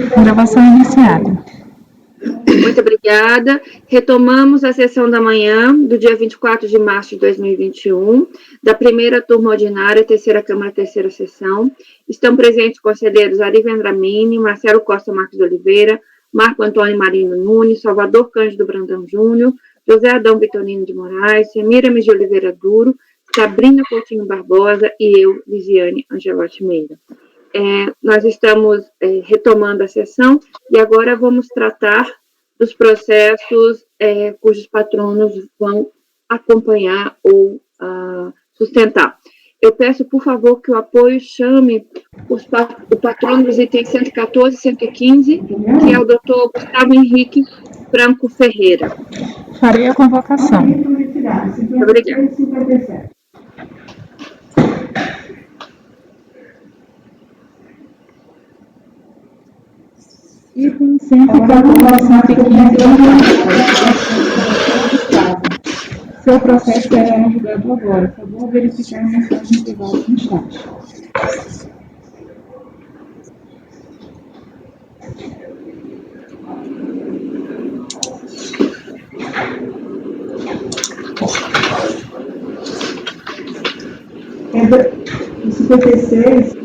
Gravação iniciada. Muito obrigada. Retomamos a sessão da manhã do dia 24 de março de 2021, da primeira turma ordinária, terceira Câmara, terceira sessão. Estão presentes os conselheiros Ari Vendramini, Marcelo Costa Marques de Oliveira, Marco Antônio Marino Nunes, Salvador Cândido Brandão Júnior, José Adão Vitorino de Moraes, Semiramis de Oliveira Duro, Sabrina Coutinho Barbosa e eu, Lisiane Angelotti Meira. Nós estamos retomando a sessão e agora vamos tratar dos processos cujos patronos vão acompanhar ou sustentar. Eu peço, por favor, que o apoio chame o patrono dos itens 114 e 115, que é o doutor Gustavo Henrique Franco Ferreira. Farei a convocação. Obrigada. Item 114, 115, seu processo será julgado agora. Por favor, verificar a mensagem privada no chat. O 56.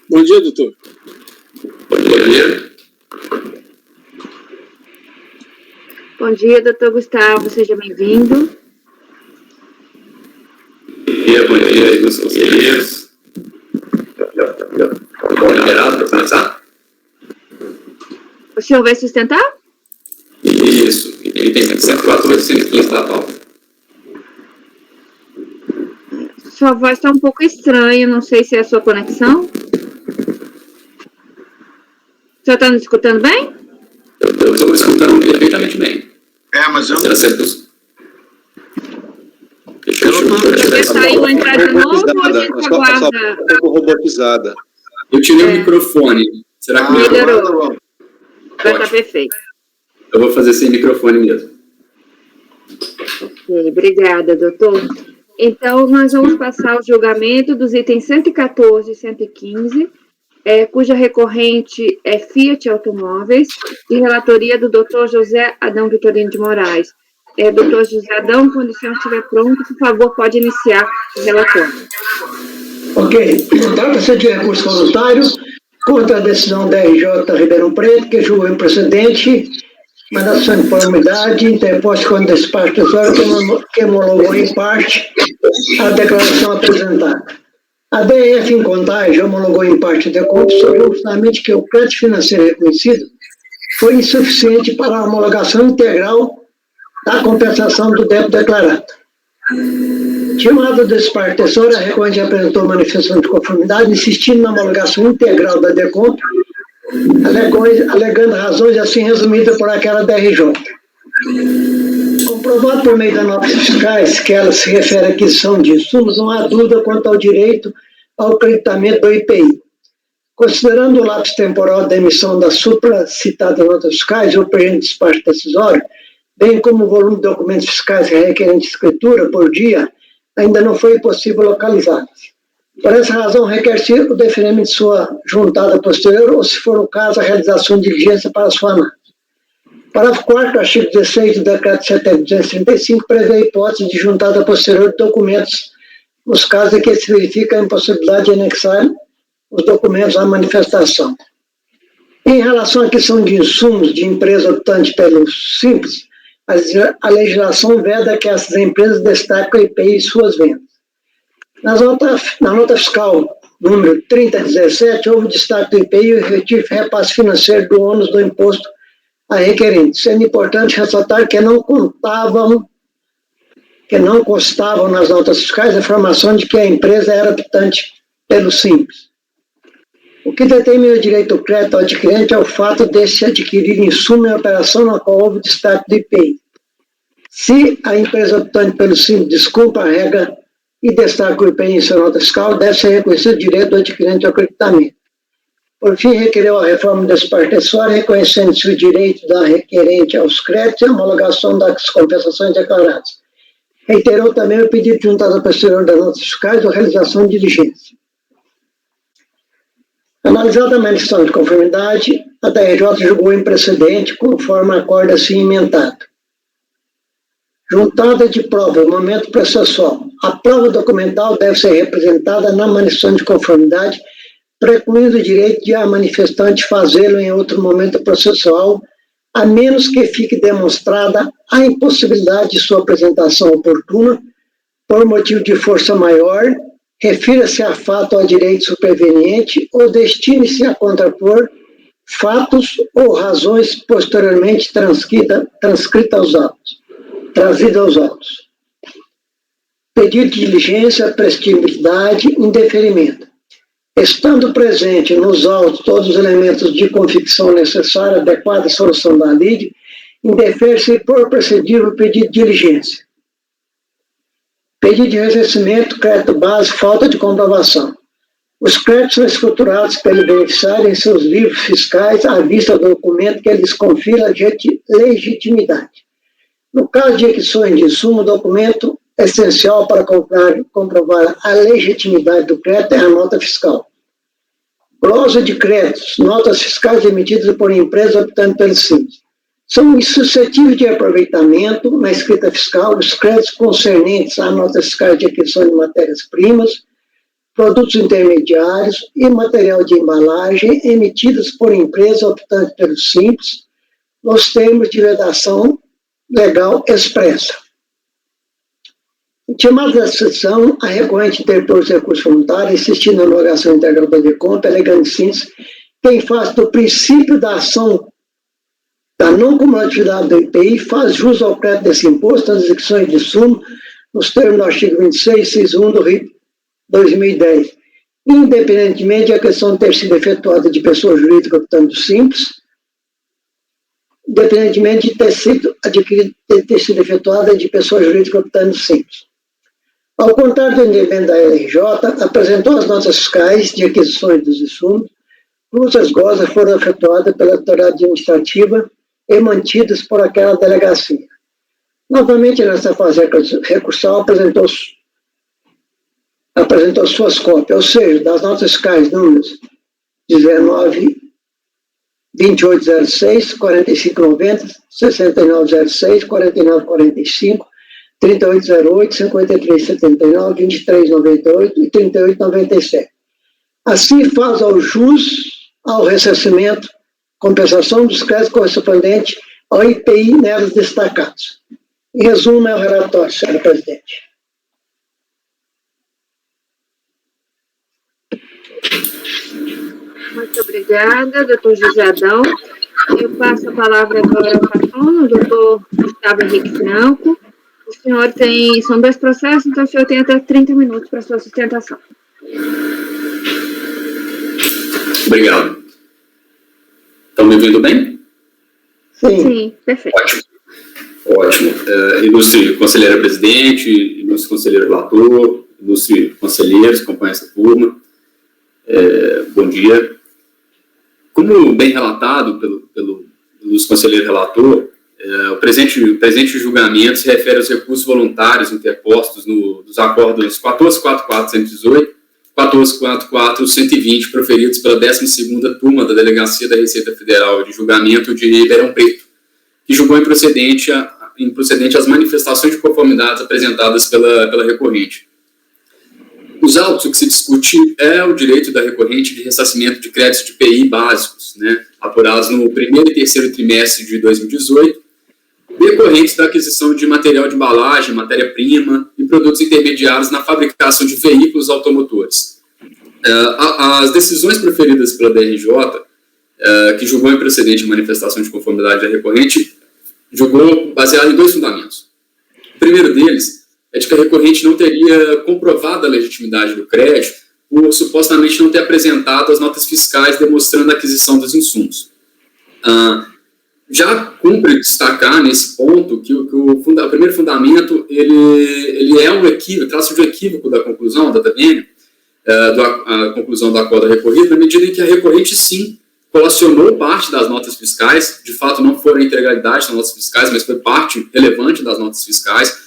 Bom dia, doutor. Bom dia. Bom dia, doutor Gustavo, seja bem-vindo. Bom dia aí dos conselheiros. Bom, liberado para começar? O senhor vai sustentar? Isso, ele tem 104 ou 115 da pauta. Sua voz está um pouco estranha, não sei se é a sua conexão. O senhor está nos escutando bem? Eu estou escutando perfeitamente bem. Mas eu não... Deixa eu Você saiu entrar de novo ou a gente aguarda? Um pouco robotizada. Eu tirei o microfone. Será que melhorou? Vai estar perfeito. Eu vou fazer sem microfone mesmo. Ok, obrigada, doutor. Então, nós vamos passar o julgamento dos itens 114 e 115, cuja recorrente é Fiat Automóveis, de relatoria do doutor José Adão Vitorino de Moraes. Doutor José Adão, quando o senhor estiver pronto, por favor, pode iniciar o relatório. Ok. Trata-se de recurso voluntário contra a decisão da RJ Ribeirão Preto, que julgou improcedente, mandação de conformidade, interposta com despacho tesouro que homologou em parte a declaração apresentada. A DF em Contagem homologou em parte de conta sobre justamente que o crédito financeiro reconhecido foi insuficiente para a homologação integral da compensação do débito declarado. Chamado do despacho tesouro, a recorrente apresentou manifestação de conformidade, insistindo na homologação integral da deconta, alegando razões assim resumidas por aquela DRJ. Comprovado por meio das notas fiscais que ela se refere à aquisição de insumos, não há dúvida quanto ao direito ao creditamento do IPI. Considerando o lapso temporal da emissão das supracitadas notas fiscais e o presente despacho decisório, bem como o volume de documentos fiscais requerentes de escritura por dia, ainda não foi possível localizá-los. Por essa razão, requer-se o deferimento de sua juntada posterior ou, se for o caso, a realização de diligência para sua análise. Parágrafo 4º, artigo 16 do Decreto 7.235, prevê a hipótese de juntada posterior de documentos nos casos em que se verifica a impossibilidade de anexar os documentos à manifestação. Em relação à questão de insumos de empresa optante pelo Simples, a legislação veda que essas empresas destacam o IPI em suas vendas. Na nota fiscal número 3017, houve destaque do IPI e o efetivo repasse financeiro do ônus do imposto a requerente, sendo importante ressaltar que não contavam que não constavam nas notas fiscais a informação de que a empresa era optante pelo Simples. O que determina o direito do crédito ao adquirente é o fato de se adquirir insumo em operação na qual houve destaque do IPI. Se a empresa optante pelo Simples descumpre a regra e destaca o IPI em sua nota fiscal, deve ser reconhecido o direito do adquirente ao acreditamento. Por fim, requereu a reforma desse parecer acessório, reconhecendo-se o direito da requerente aos créditos e a homologação das compensações declaradas. Reiterou também o pedido juntado a posterior das notas fiscais ou realização de diligência. Analisada a manifestação de conformidade, a DRJ julgou imprecedente, conforme acordo assim emendado. Juntada de prova no momento processual, a prova documental deve ser representada na manifestação de conformidade, precluindo o direito de a manifestante fazê-lo em outro momento processual, a menos que fique demonstrada a impossibilidade de sua apresentação oportuna, por motivo de força maior, refira-se a fato ou a direito superveniente ou destine-se a contrapor fatos ou razões posteriormente trazidas aos autos. Pedido de diligência, prestabilidade, indeferimento. Estando presente nos autos todos os elementos de convicção necessária à adequada solução da lide, indefere-se por procedível o pedido de diligência. Pedido de ressarcimento, crédito base, falta de comprovação. Os créditos são escriturados pelo beneficiário em seus livros fiscais à vista do documento que lhes confira legitimidade. No caso de aquisições de insumo, o documento essencial para comprovar a legitimidade do crédito é a nota fiscal. Glosa de créditos, notas fiscais emitidas por empresa optando pelo Simples. São suscetíveis de aproveitamento na escrita fiscal os créditos concernentes a notas fiscais de aquisição de matérias-primas, produtos intermediários e material de embalagem emitidos por empresa optante pelo Simples, nos termos de vedação legal expressa. Intimada da sessão, a recorrente interpôs recurso voluntário, insistindo na homologação integral de conta, alegando simples que, em face do princípio da ação da não cumulatividade do IPI, faz jus ao crédito desse imposto nas execuções de insumo, nos termos do artigo 26, inciso 1 do RIP 2010, independentemente da questão ter sido efetuada de pessoa jurídica optando do Simples, independentemente de ter sido efetuada de pessoa jurídica optando do Simples. Ao contrário do entendimento da RJ, apresentou as notas fiscais de aquisições dos insumos, cujas gozas foram efetuadas pela autoridade administrativa e mantidas por aquela delegacia. Novamente, nessa fase recursal, apresentou suas cópias, ou seja, das notas fiscais números 19, 2806, 4590, 6906, 4945, 3808, 5379, 2398 e 3897. Assim faz ao jus ao ressarcimento, compensação dos créditos correspondentes ao IPI nelas destacados. Em resumo, é o relatório, senhora presidente. Muito obrigada, doutor José Adão. Eu passo a palavra agora ao patrono, doutor Gustavo Henrique Franco. O senhor são 2 processos, então o senhor tem até 30 minutos para sua sustentação. Obrigado. Estão me ouvindo bem? Sim, perfeito. Ótimo. Ilustre conselheira presidente, ilustre conselheiro relator, ilustre conselheiros que acompanham essa turma. Bom dia. Como bem relatado pelo ilustre conselheiro relator, o presente julgamento se refere aos recursos voluntários interpostos dos acordos 14.44.118, 14.44.120, proferidos pela 12ª turma da Delegacia da Receita Federal de Julgamento de Ribeirão Preto, que julgou improcedente as manifestações de conformidades apresentadas pela recorrente. Os autos, o que se discute é o direito da recorrente de ressarcimento de créditos de IPI básicos, apurados no primeiro e terceiro trimestre de 2018, decorrentes da aquisição de material de embalagem, matéria-prima e produtos intermediários na fabricação de veículos automotores. As decisões proferidas pela DRJ, que julgou improcedente a manifestação de conformidade da recorrente, julgou baseado em 2 fundamentos. O primeiro deles é de que a recorrente não teria comprovado a legitimidade do crédito por supostamente não ter apresentado as notas fiscais demonstrando a aquisição dos insumos. Já cumpre destacar nesse ponto que o primeiro fundamento ele é um equívoco, trata-se de um equívoco da conclusão da TBN, a conclusão do acordo recorrido, na medida em que a recorrente, sim, colacionou parte das notas fiscais, de fato não foi a integralidade das notas fiscais, mas foi parte relevante das notas fiscais,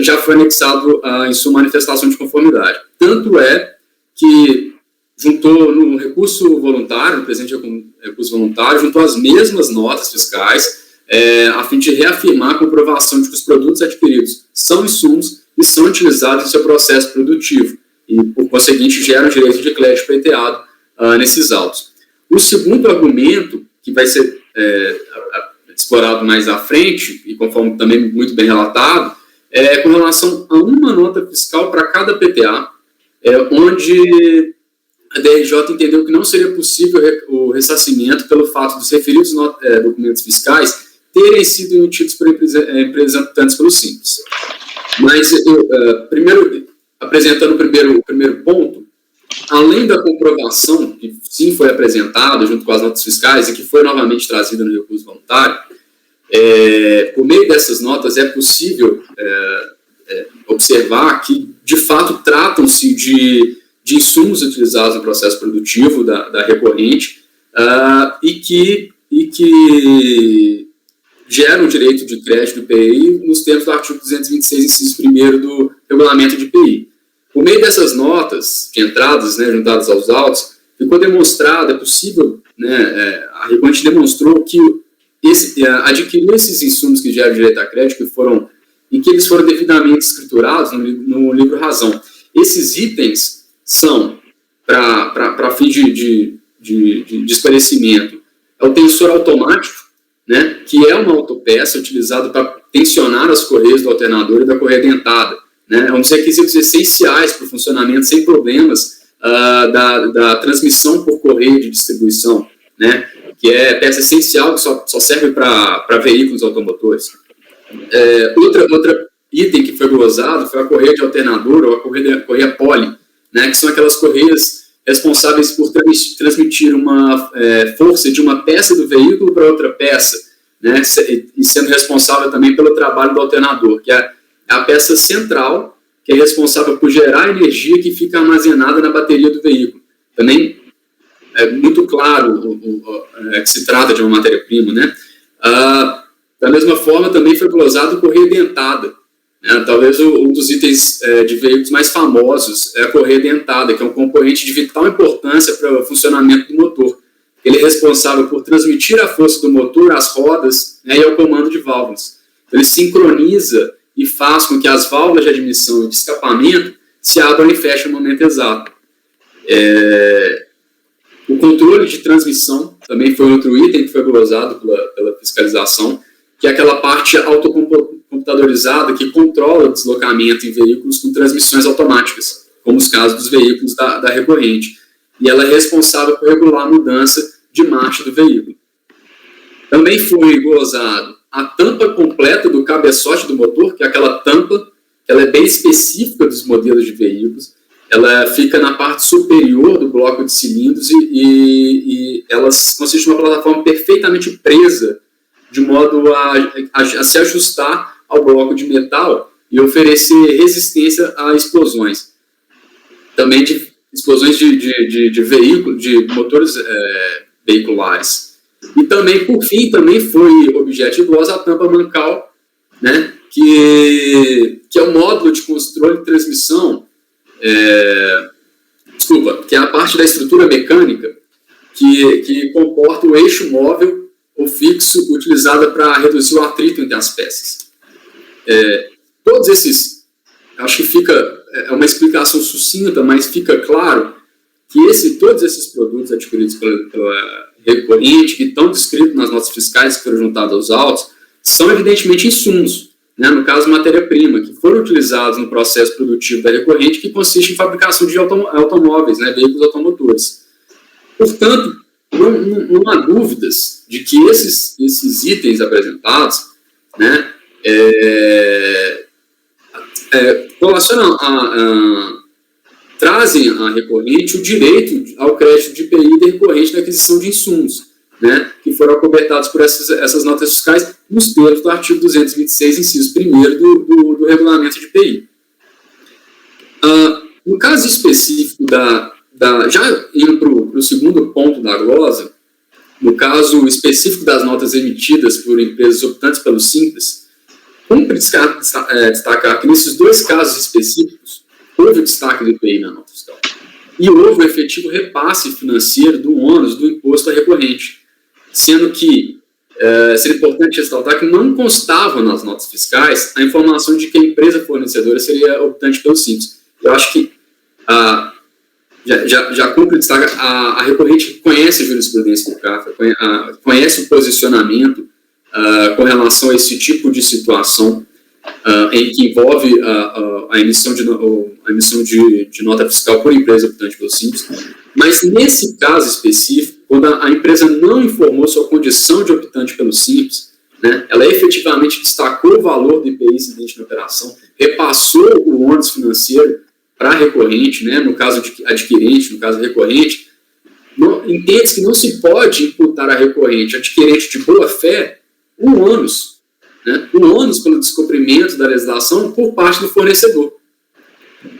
já foi anexado em sua manifestação de conformidade. Tanto é que juntou no recurso voluntário, no presente recurso voluntário, juntou as mesmas notas fiscais, a fim de reafirmar a comprovação de que os produtos adquiridos são insumos e são utilizados em seu processo produtivo, e, por conseguinte, geram direito de crédito pleiteado nesses autos. O segundo argumento, que vai ser explorado mais à frente, e conforme também muito bem relatado, é com relação a uma nota fiscal para cada PTA, onde a DRJ entendeu que não seria possível o ressarcimento pelo fato dos referidos documentos fiscais terem sido emitidos por empresas atuantes pelo Simples. Mas, apresentando o primeiro ponto, além da comprovação, que sim foi apresentada junto com as notas fiscais e que foi novamente trazida no recurso voluntário, por meio dessas notas é possível observar que, de fato, tratam-se de insumos utilizados no processo produtivo da recorrente e que geram direito de crédito do PI nos termos do artigo 226, inciso 1º do regulamento de PI. Por meio dessas notas de entradas, juntadas aos autos, ficou demonstrado, é possível, a recorrente demonstrou que adquiriu esses insumos que geram direito a crédito e que eles foram devidamente escriturados no livro Razão. Esses itens são, para fim de esclarecimento, é o tensor automático, que é uma autopeça utilizada para tensionar as correias do alternador e da correia dentada. É um dos requisitos essenciais para o funcionamento sem problemas da transmissão por correia de distribuição, que é peça essencial que só serve para veículos automotores. Outra item que foi glosado foi a correia de alternador ou a correia poly, que são aquelas correias responsáveis por transmitir uma força de uma peça do veículo para outra peça, e sendo responsável também pelo trabalho do alternador, que é a peça central, que é responsável por gerar a energia que fica armazenada na bateria do veículo. Também é muito claro que se trata de uma matéria-prima, Da mesma forma, também foi glosado correia dentada. Talvez um dos itens de veículos mais famosos é a correia dentada, que é um componente de vital importância para o funcionamento do motor. Ele é responsável por transmitir a força do motor às rodas e ao comando de válvulas. Ele sincroniza e faz com que as válvulas de admissão e de escapamento se abram e fechem no momento exato. O controle de transmissão também foi outro item que foi glosado pela fiscalização, que é aquela parte autocomputadorizada que controla o deslocamento em veículos com transmissões automáticas, como os casos dos veículos da recorrente. E ela é responsável por regular a mudança de marcha do veículo. Também foi glosado a tampa completa do cabeçote do motor, que é aquela tampa, ela é bem específica dos modelos de veículos, ela fica na parte superior do bloco de cilindros e ela consiste em uma plataforma perfeitamente presa, de modo a se ajustar ao bloco de metal e oferecer resistência a explosões. Também de explosões de veículos, de motores veiculares. E também, por fim, também foi objeto de glosa a tampa mancal, que é o módulo de controle de transmissão, que é a parte da estrutura mecânica que comporta o eixo móvel ou fixo utilizada para reduzir o atrito entre as peças. Todos esses, acho que fica, é uma explicação sucinta, mas fica claro que todos esses produtos adquiridos pela recorrente, que estão descritos nas notas fiscais que foram juntados aos autos, são evidentemente insumos, no caso matéria-prima, que foram utilizados no processo produtivo da recorrente, que consiste em fabricação de automóveis, veículos automotores. Portanto, não há dúvidas de que esses itens apresentados, trazem à recorrente o direito ao crédito de IPI decorrente da aquisição de insumos, né, que foram acobertados por essas notas fiscais nos termos do artigo 226, inciso 1º do regulamento de IPI. No caso específico já indo para o segundo ponto da glosa, no caso específico das notas emitidas por empresas optantes pelo Simples, cumpre destacar que nesses dois casos específicos houve o destaque do IPI na nota fiscal e houve o efetivo repasse financeiro do ônus do imposto à recorrente, sendo que seria importante ressaltar que não constava nas notas fiscais a informação de que a empresa fornecedora seria optante pelo Simples. Eu acho que já cumpre destaque, a recorrente conhece a jurisprudência do CAFA, conhece o posicionamento com relação a esse tipo de situação em que envolve a emissão de nota fiscal por empresa optante pelo Simples, mas nesse caso específico, quando a empresa não informou sua condição de optante pelo Simples, né, ela efetivamente destacou o valor do IPI incidente na operação, repassou o ônus financeiro para a recorrente, né, no caso adquirente, no caso recorrente, entende-se que não se pode imputar à recorrente adquirente de boa-fé um ônus, né, pelo descumprimento da legislação por parte do fornecedor.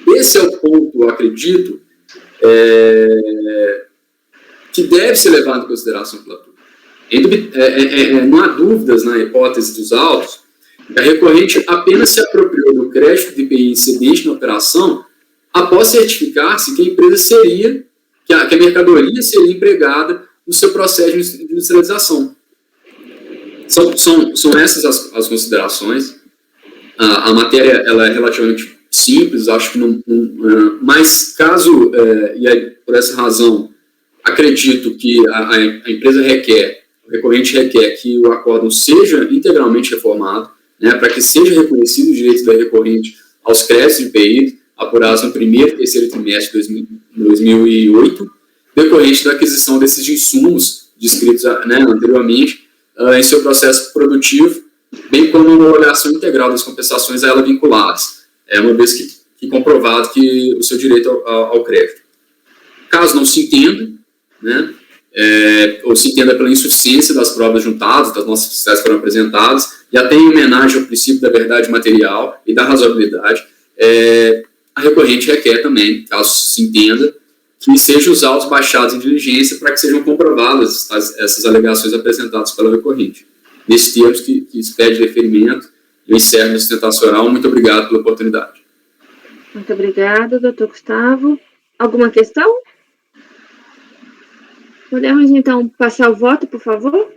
Esse é o ponto, eu acredito, que deve ser levado em consideração pela turma. Não há dúvidas na hipótese dos autos que a recorrente apenas se apropriou do crédito de IPI incidente na operação após certificar-se que a empresa seria, que a mercadoria seria empregada no seu processo de industrialização. São essas as considerações. A matéria ela é relativamente simples, acho que não, mas caso, e aí, por essa razão, acredito que a empresa o recorrente requer que o acórdão seja integralmente reformado, né, para que seja reconhecido o direito da recorrente aos créditos de IPI apurados no primeiro e terceiro trimestre de 2008, decorrente da aquisição desses insumos descritos, né, anteriormente, em seu processo produtivo, bem como uma avaliação integral das compensações a ela vinculadas, uma vez que comprovado que o seu direito ao crédito. Caso não se entenda, né, ou se entenda pela insuficiência das provas juntadas, das notas fiscais que foram apresentadas, e até em homenagem ao princípio da verdade material e da razoabilidade, a recorrente requer também, caso se entenda, que sejam os autos baixados em diligência para que sejam comprovadas essas alegações apresentadas pela recorrente. Nesses termos que se pede deferimento, eu encerro a sustentação oral. Muito obrigado pela oportunidade. Muito obrigada, doutor Gustavo. Alguma questão? Podemos, então, passar o voto, por favor?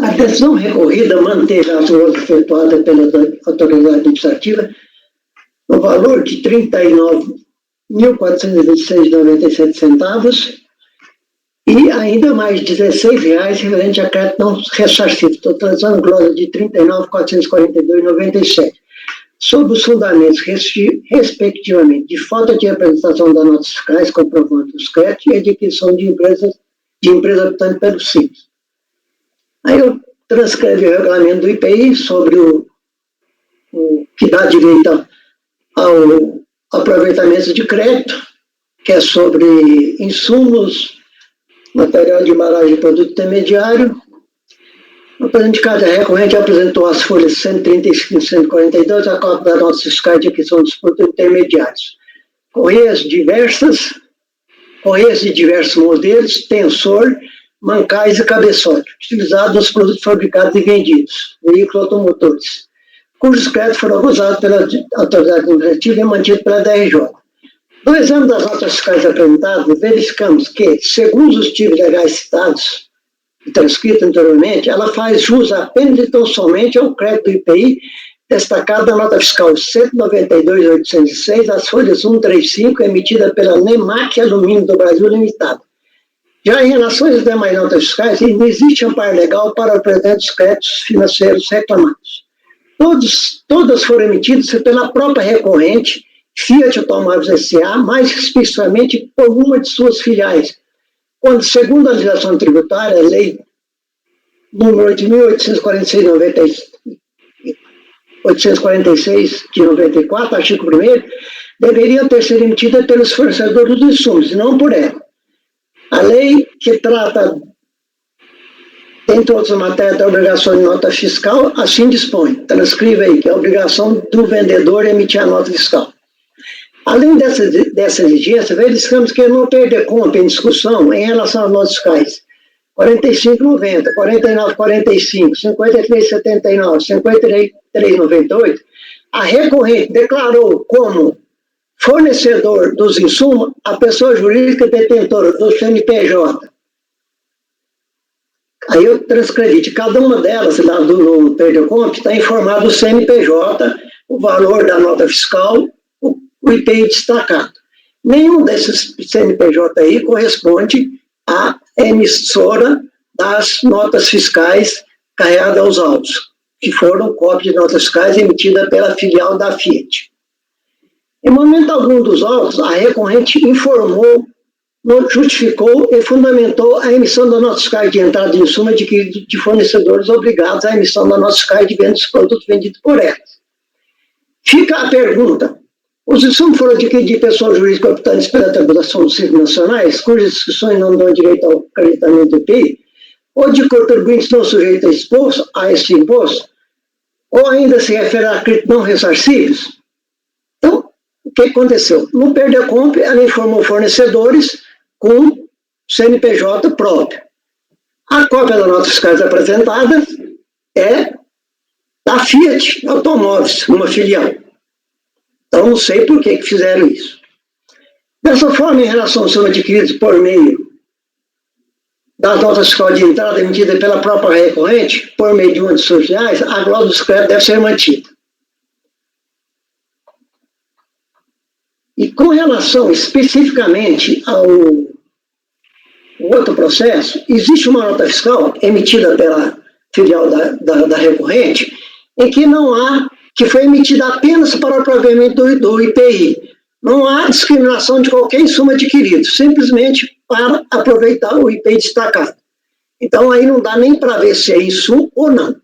A decisão recorrida manteve a ação efetuada pela autoridade administrativa no valor de R$ 39.426,97 e ainda mais R$ 16 referente a crédito não ressarcido, totalizando glosa de R$ 39.442,97, sob os fundamentos, respectivamente, de falta de apresentação das notas fiscais comprovando os créditos e adquisição de empresa optante pelo Simples. Aí eu transcrevi o regulamento do IPI sobre o que dá direito ao aproveitamento de crédito, que é sobre insumos, material de embalagem e produto intermediário. O presidente de casa recorrente apresentou as folhas 135 e 142, a cópia das notas fiscais de aquisição dos produtos intermediários. Correias de diversos modelos, tensor, mancais e cabeçote, utilizados nos produtos fabricados e vendidos, veículos automotores, cujos créditos foram usados pela autoridade administrativa e mantidos pela DRJ. No exame das notas fiscais apresentadas, verificamos que, segundo os tipos legais citados e transcritos anteriormente, ela faz jus apenas e tão somente ao crédito do IPI destacado na nota fiscal 192.806, as folhas 135, emitida pela NEMAC Alumínio do Brasil Limitada. Já em relação às demais notas fiscais, não existe amparo legal para o apresentar dos créditos financeiros reclamados. Todas foram emitidas pela própria recorrente, Fiat Automóveis S.A., mais especificamente por uma de suas filiais, quando, segundo a legislação tributária, a lei número 8.846/95, 846 de 94, artigo 1º, deveria ter sido emitida pelos fornecedores dos insumos, e não por ela. A lei que trata, entre outras matérias, da obrigação de nota fiscal, assim dispõe. Transcreva aí, que é a obrigação do vendedor emitir a nota fiscal. Além dessa exigência, verificamos que não perder conta em discussão em relação às notas fiscais 45,90, 49,45, 53,79, 53,98, a recorrente declarou como fornecedor dos insumos a pessoa jurídica detentora do CNPJ. Aí eu transcrevi, de cada uma delas, lá no Perdecomp, está informado o CNPJ, o valor da nota fiscal, o IPI destacado. Nenhum desses CNPJ aí corresponde à emissora das notas fiscais carregadas aos autos, que foram cópias de notas fiscais emitidas pela filial da Fiat. Em momento algum dos autos, a recorrente informou, justificou e fundamentou a emissão da nota fiscal de entrada de insumo de fornecedores obrigados à emissão da nota fiscal de venda dos produtos vendidos por elas. Fica a pergunta: os insumos foram adquiridos de pessoas jurídicas optantes pela tributação dos círculos nacionais, cujas inscrições não dão direito ao acreditamento do IPI, ou de contribuintes não sujeitos a esse imposto, ou ainda se refere a créditos não ressarcíveis? Então, o que aconteceu? No Perdecomp, ela informou fornecedores com CNPJ próprio. A cópia da nota fiscal apresentada é da Fiat Automóveis, uma filial. Então, não sei por que fizeram isso. Dessa forma, em relação aos adquiridos por meio das notas fiscais de entrada emitidas pela própria recorrente, por meio de uma de suas filiais, a glose do crédito deve ser mantida. E com relação especificamente ao outro processo, existe uma nota fiscal emitida pela filial da recorrente, em que não há, que foi emitida apenas para o provimento do IPI. Não há discriminação de qualquer insumo adquirido, simplesmente para aproveitar o IPI destacado. Então, aí não dá nem para ver se é insumo ou não.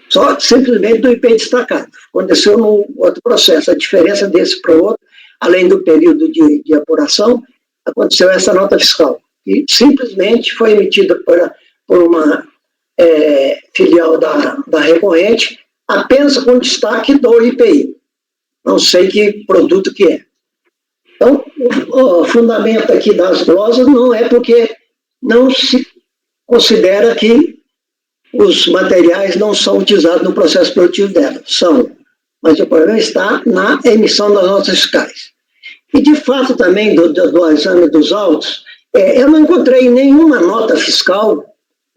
Só simplesmente do IPI destacado. Aconteceu no outro processo. A diferença desse para o outro, além do período de apuração, aconteceu essa nota fiscal, que simplesmente foi emitida por uma filial da recorrente, apenas com destaque do IPI. Não sei que produto que é. Então, o fundamento aqui das glosas não é porque não se considera que os materiais não são utilizados no processo produtivo dela. São. Mas o problema está na emissão das notas fiscais. E, de fato, também do exame dos autos, eu não encontrei nenhuma nota fiscal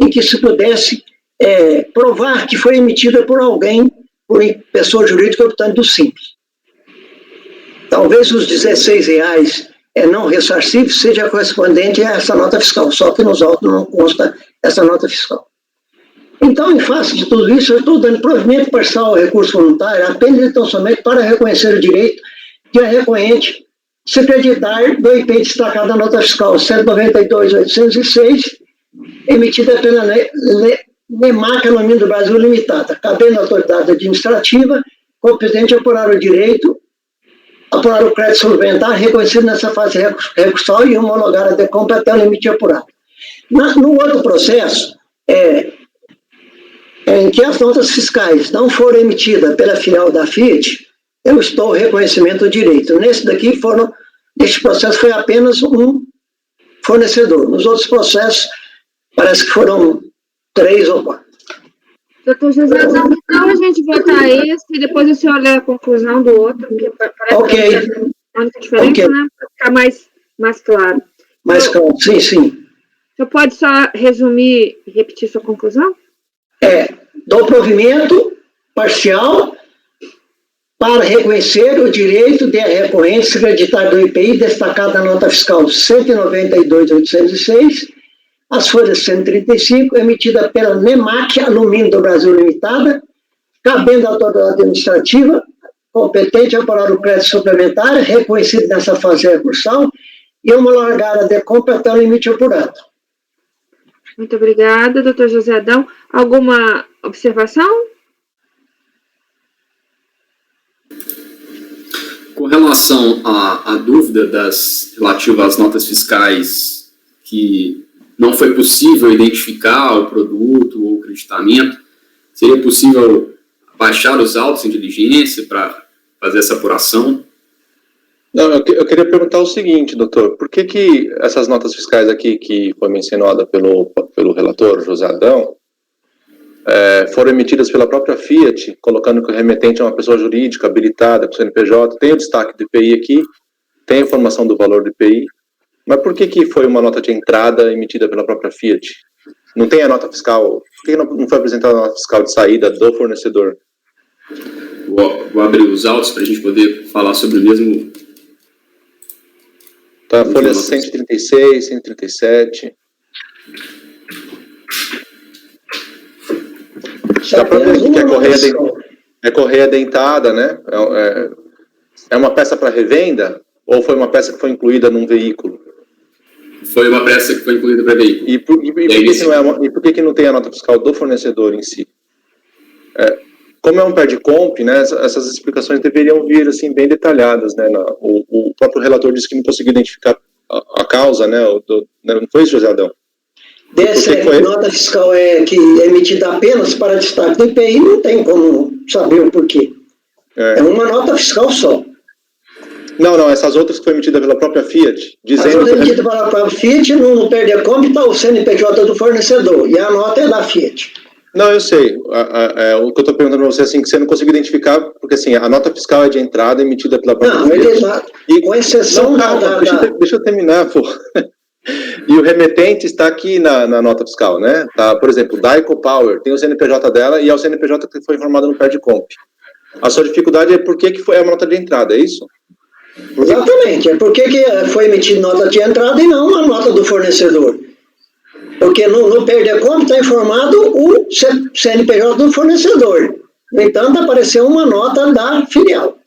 em que se pudesse provar que foi emitida por alguém, por pessoa jurídica optante do Simples. Talvez os R$16 não ressarcíveis seja correspondente a essa nota fiscal, só que nos autos não consta essa nota fiscal. Então, em face de tudo isso, eu estou dando provimento parcial ao recurso voluntário apenas e tão somente para reconhecer o direito de a recorrente se acreditar do IPI destacado da nota fiscal 192.806, emitida pela NEMAC Anônimo do Brasil Limitada, cabendo à autoridade administrativa competente a apurar o direito, apurar o crédito suplementar reconhecido nessa fase recursal e homologar a decompra até o limite apurado. No outro processo, em que as notas fiscais não foram emitidas pela filial da Fiat, eu estou reconhecimento do direito. Neste processo foi apenas um fornecedor. Nos outros processos, parece que foram 3 ou 4. Doutor José, então a gente votar esse e depois o senhor lê a conclusão do outro, porque parece que é a única diferença, né? Para ficar mais claro. Mais claro, sim. O senhor pode só resumir e repetir sua conclusão? Do provimento parcial para reconhecer o direito de a recorrente se acreditar do IPI destacado na nota fiscal 192.806, as folhas 135, emitida pela NEMAC Alumínio do Brasil Limitada, cabendo à autoridade administrativa competente a apurar o crédito suplementar reconhecido nessa fase recursal e homologar a decompra até o limite apurado. Muito obrigada, doutor José Adão. Alguma observação? relação à dúvida relativa às notas fiscais que não foi possível identificar o produto ou o creditamento, seria possível baixar os autos em diligência para fazer essa apuração? Não, eu queria perguntar o seguinte, doutor, por que essas notas fiscais aqui que foi mencionada pelo relator José Adão foram emitidas pela própria Fiat, colocando que o remetente é uma pessoa jurídica habilitada com o CNPJ, tem o destaque do IPI aqui, tem a informação do valor do IPI, mas por que foi uma nota de entrada emitida pela própria Fiat? Não tem a nota fiscal, por que não foi apresentada a nota fiscal de saída do fornecedor? Vou abrir os autos para a gente poder falar sobre o mesmo. Tá, folha 136, 137. Dá para ver que é correia dentada, né? É uma peça para revenda ou foi uma peça que foi incluída num veículo? Foi uma peça que foi incluída para veículo. E por que não tem a nota fiscal do fornecedor em si? Como é um pé de comp, né, essas explicações deveriam vir assim, bem detalhadas. Né, o próprio relator disse que não conseguiu identificar a causa, né, não foi isso, José Adão? Dessa nota fiscal que é emitida apenas para destaque do IPI, não tem como saber o porquê. É uma nota fiscal só. Não, essas outras que foi emitida pela própria Fiat, dizendo... As outras emitidas pela própria Fiat, no perde a comp está o CNPJ do fornecedor, e a nota é da Fiat. Não, eu sei. O que eu estou perguntando para você, assim, que você não conseguiu identificar, porque assim, a nota fiscal é de entrada emitida pela própria Fiat. Não, exato. E com exceção deixa eu terminar, pô. E o remetente está aqui na nota fiscal, né? Tá, por exemplo, Daico Power, tem o CNPJ dela e é o CNPJ que foi informado no perde comp. A sua dificuldade é por que foi a nota de entrada, é isso? Exatamente, é porque foi emitida nota de entrada e não uma nota do fornecedor. Porque no Perdecom está informado o CNPJ do fornecedor. No entanto, apareceu uma nota da filial,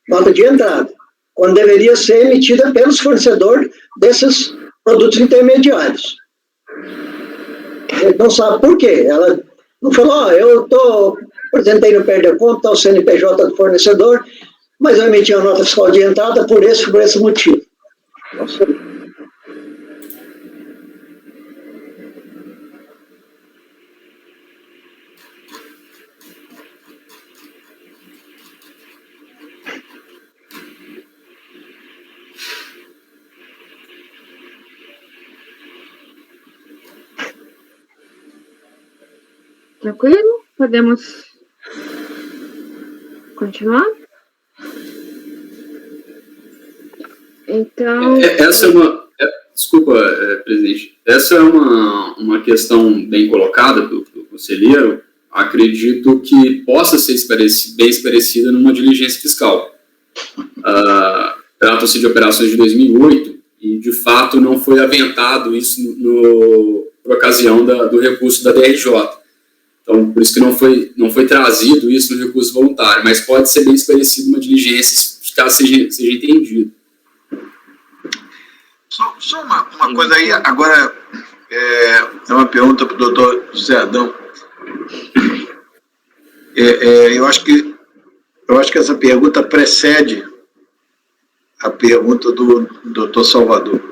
nota de entrada, quando deveria ser emitida pelos fornecedores desses produtos intermediários. Ele não sabe por quê. Ela não falou, eu apresentei no Perdecom, está o CNPJ do fornecedor, mas eu emiti a nota fiscal de entrada por esse motivo. Nossa. Tranquilo? Podemos continuar? Então... Essa é uma... Desculpa, presidente. Essa é uma questão bem colocada pelo conselheiro. Acredito que possa ser bem esclarecida numa diligência fiscal. Trata-se de operações de 2008 e, de fato, não foi aventado isso por ocasião do recurso da DRJ. Então, por isso que não foi trazido isso no recurso voluntário, mas pode ser bem esclarecido uma diligência, caso seja entendido. Só uma coisa aí, agora é uma pergunta para o doutor José Adão. Eu acho que essa pergunta precede a pergunta do doutor Salvador.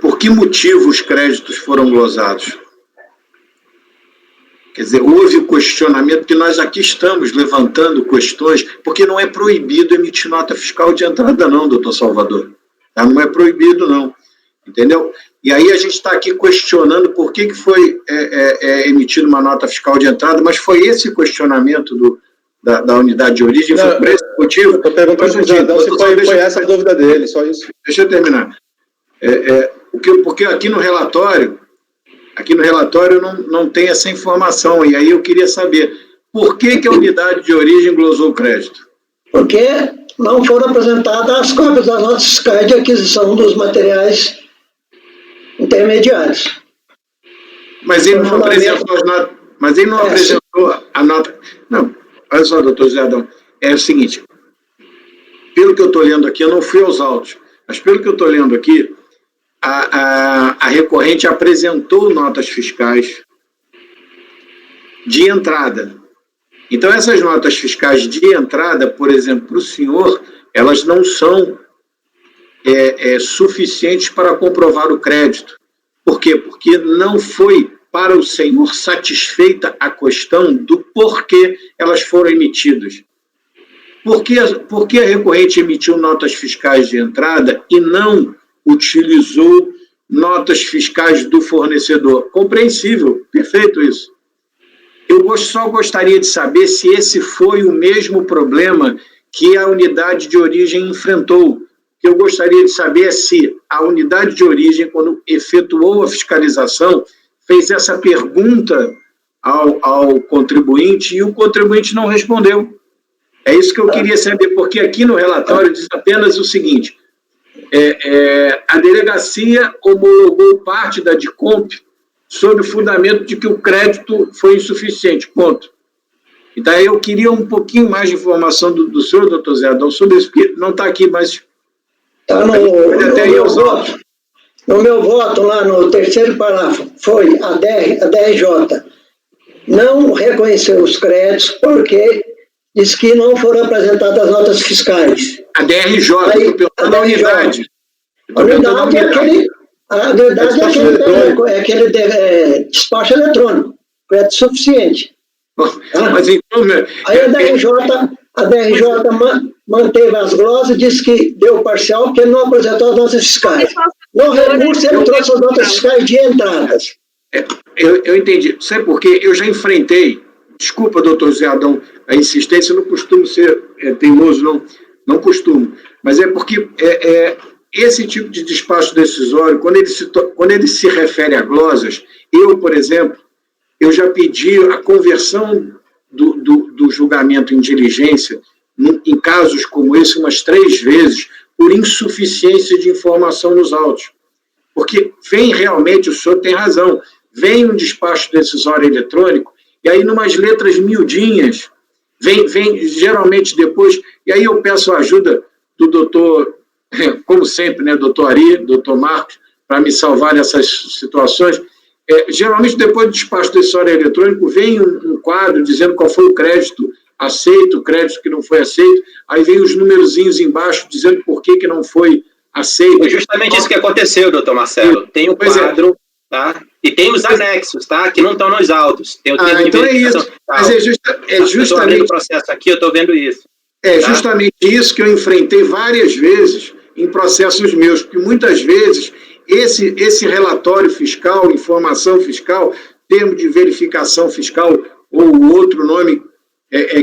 Por que motivo os créditos foram glosados? Quer dizer, houve questionamento, porque nós aqui estamos levantando questões, porque não é proibido emitir nota fiscal de entrada não, doutor Salvador. Não é proibido não, entendeu? E aí a gente está aqui questionando por que foi emitida uma nota fiscal de entrada, mas foi esse questionamento da unidade de origem, foi por esse motivo? Estou perguntando para o cidadão se foi essa a dúvida dele, só isso. Deixa eu terminar. Porque aqui no relatório não tem essa informação, e aí eu queria saber por que a unidade de origem glosou o crédito? Porque não foram apresentadas as cópias das notas fiscais de aquisição dos materiais intermediários. Mas ele não apresentou as notas, apresentou a nota... Não, olha só, doutor José Adão, é o seguinte, pelo que eu estou lendo aqui, eu não fui aos autos, mas pelo que eu estou lendo aqui, a recorrente apresentou notas fiscais de entrada. Então, essas notas fiscais de entrada, por exemplo, para o senhor, elas não são suficientes para comprovar o crédito. Por quê? Porque não foi para o senhor satisfeita a questão do porquê elas foram emitidas. Por que a recorrente emitiu notas fiscais de entrada e não utilizou notas fiscais do fornecedor? Compreensível, perfeito isso. Eu só gostaria de saber se esse foi o mesmo problema que a unidade de origem enfrentou. O que eu gostaria de saber é se a unidade de origem, quando efetuou a fiscalização, fez essa pergunta ao contribuinte e o contribuinte não respondeu. É isso que eu queria saber, porque aqui no relatório diz apenas o seguinte: a delegacia homologou parte da DICOMP sob o fundamento de que o crédito foi insuficiente, ponto. E daí eu queria um pouquinho mais de informação do senhor, doutor Zé Adão, sobre isso, porque não está aqui, mas... Está no meu voto, lá no terceiro parágrafo, foi a DRJ não reconheceu os créditos porque diz que não foram apresentadas notas fiscais. A DRJ, estou perguntando a unidade. A unidade é aquele despacho eletrônico, crédito suficiente. Mas então... Aí a DRJ manteve as glosas e disse que deu parcial porque não apresentou as notas fiscais. No recurso, ele trouxe as notas fiscais de entradas. Eu entendi. Sabe por quê? Eu já enfrentei, desculpa, doutor Zé Adão, a insistência, eu não costumo ser teimoso, não costumo, mas é porque esse tipo de despacho decisório, quando ele se refere a glosas, eu, por exemplo, eu já pedi a conversão do julgamento em diligência, em casos como esse, umas 3 vezes, por insuficiência de informação nos autos. Porque vem realmente, o senhor tem razão, vem um despacho decisório eletrônico, e aí, numas letras miudinhas, vem geralmente depois, e aí eu peço a ajuda do doutor, como sempre, né, doutor Ari, doutor Marcos, para me salvar dessas situações. Geralmente, depois do despacho decisório eletrônico, vem um quadro dizendo qual foi o crédito aceito, o crédito que não foi aceito, aí vem os numerozinhos embaixo dizendo por que não foi aceito. É justamente isso que aconteceu, doutor Marcelo. Tem o quadro, tá? E tem os anexos, tá? Que não estão nos autos. Tem o tempo de então é isso. Mas justamente... o processo aqui, eu estou vendo isso. Justamente isso que eu enfrentei várias vezes em processos meus, porque muitas vezes esse relatório fiscal, informação fiscal, termo de verificação fiscal ou o outro nome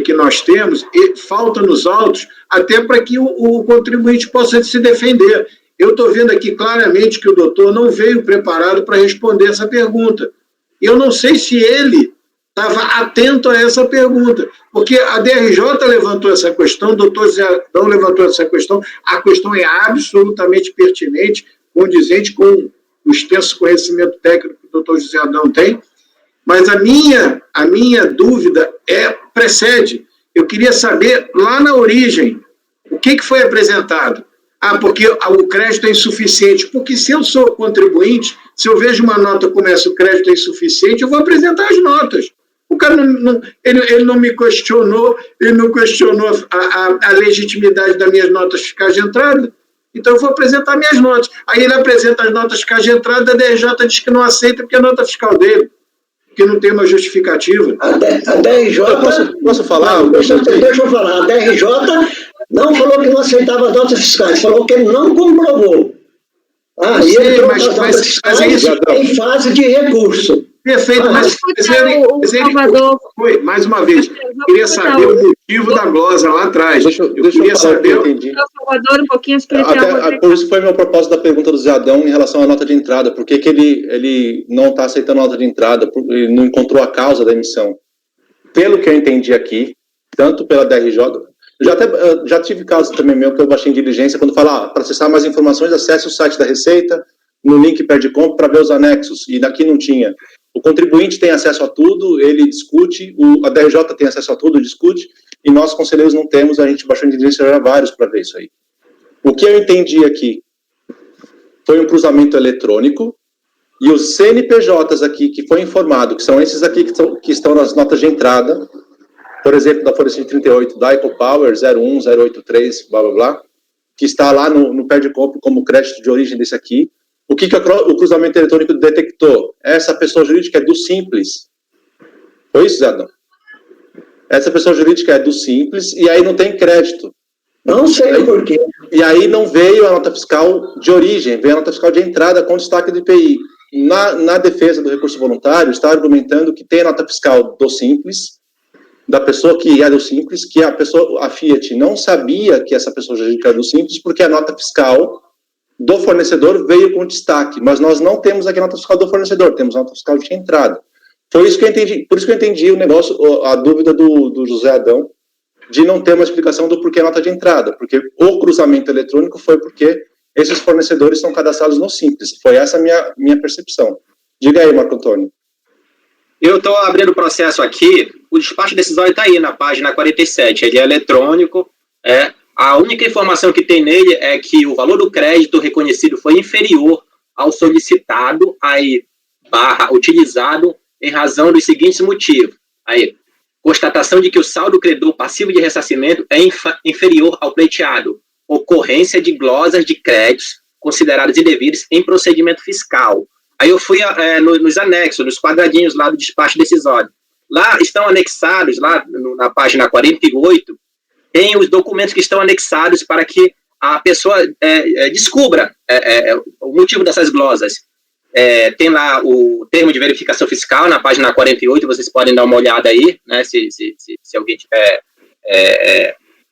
que nós temos, falta nos autos até para que o contribuinte possa se defender. Eu estou vendo aqui claramente que o doutor não veio preparado para responder essa pergunta. E eu não sei se ele estava atento a essa pergunta, porque a DRJ levantou essa questão, o doutor Zé Adão levantou essa questão, a questão é absolutamente pertinente, condizente com o extenso conhecimento técnico que o doutor José Adão tem, mas a minha dúvida precede. Eu queria saber, lá na origem, o que foi apresentado? Porque o crédito é insuficiente. Porque se eu sou contribuinte, se eu vejo uma nota como essa, o crédito é insuficiente, eu vou apresentar as notas. O cara ele não me questionou, ele não questionou a legitimidade das minhas notas fiscais de entrada, então eu vou apresentar minhas notas. Aí ele apresenta as notas fiscais de entrada, a DRJ diz que não aceita porque é a nota fiscal dele, porque não tem uma justificativa. A DRJ... Posso falar? Deixa eu falar. A DRJ não falou que não aceitava as notas fiscais, falou que ele não comprovou. E ele trouxe as notas fiscais em fase de recurso. Perfeito, mas ele mais uma vez, queria saber o motivo da glosa lá atrás. Eu queria saber... Salvador, um pouquinho, acho que ele por isso foi meu propósito da pergunta do Zé Adão em relação à nota de entrada. Por que ele não está aceitando a nota de entrada? Ele não encontrou a causa da emissão. Pelo que eu entendi aqui, tanto pela DRJ... Já tive casos também meu que eu baixei em diligência, quando fala, para acessar mais informações, acesse o site da Receita, no link Perde Compra, para ver os anexos, e daqui não tinha. O contribuinte tem acesso a tudo, ele discute, a DRJ tem acesso a tudo, discute, e nós, conselheiros, não temos, a gente baixou em diligência já vários para ver isso aí. O que eu entendi aqui foi um cruzamento eletrônico, e os CNPJs aqui que foi informado, que são esses aqui que estão nas notas de entrada, por exemplo, da folha 138, da EcoPower 01, 083, blá, blá, blá, que está lá no pé de compra como crédito de origem desse aqui. O que o cruzamento eletrônico detectou? Essa pessoa jurídica é do Simples. Foi isso, Zé Adão? Essa pessoa jurídica é do Simples e aí não tem crédito. Não sei por quê. E aí não veio a nota fiscal de origem, veio a nota fiscal de entrada com destaque do IPI. Na defesa do recurso voluntário, está argumentando que tem a nota fiscal do Simples, da pessoa que é do Simples, que a Fiat não sabia que essa pessoa jurídica era do Simples, porque a nota fiscal do fornecedor veio com destaque, mas nós não temos aqui a nota fiscal do fornecedor, temos a nota fiscal de entrada. Foi isso que eu entendi, por isso que eu entendi o negócio, a dúvida do José Adão, de não ter uma explicação do porquê a nota de entrada, porque o cruzamento eletrônico foi porque esses fornecedores são cadastrados no Simples. Foi essa a minha percepção. Diga aí, Marco Antônio. Eu estou abrindo o processo aqui, o despacho decisório está aí na página 47, ele é eletrônico, a única informação que tem nele é que o valor do crédito reconhecido foi inferior ao solicitado, aí, barra, utilizado, em razão dos seguintes motivos. Aí, constatação de que o saldo credor passivo de ressarcimento é inferior ao pleiteado, ocorrência de glosas de créditos consideradas indevidas em procedimento fiscal. Aí eu fui nos anexos, nos quadradinhos lá do despacho decisório. Lá estão anexados, lá na página 48, tem os documentos que estão anexados para que a pessoa descubra o motivo dessas glosas. Tem lá o termo de verificação fiscal, na página 48, vocês podem dar uma olhada aí, né, se alguém tiver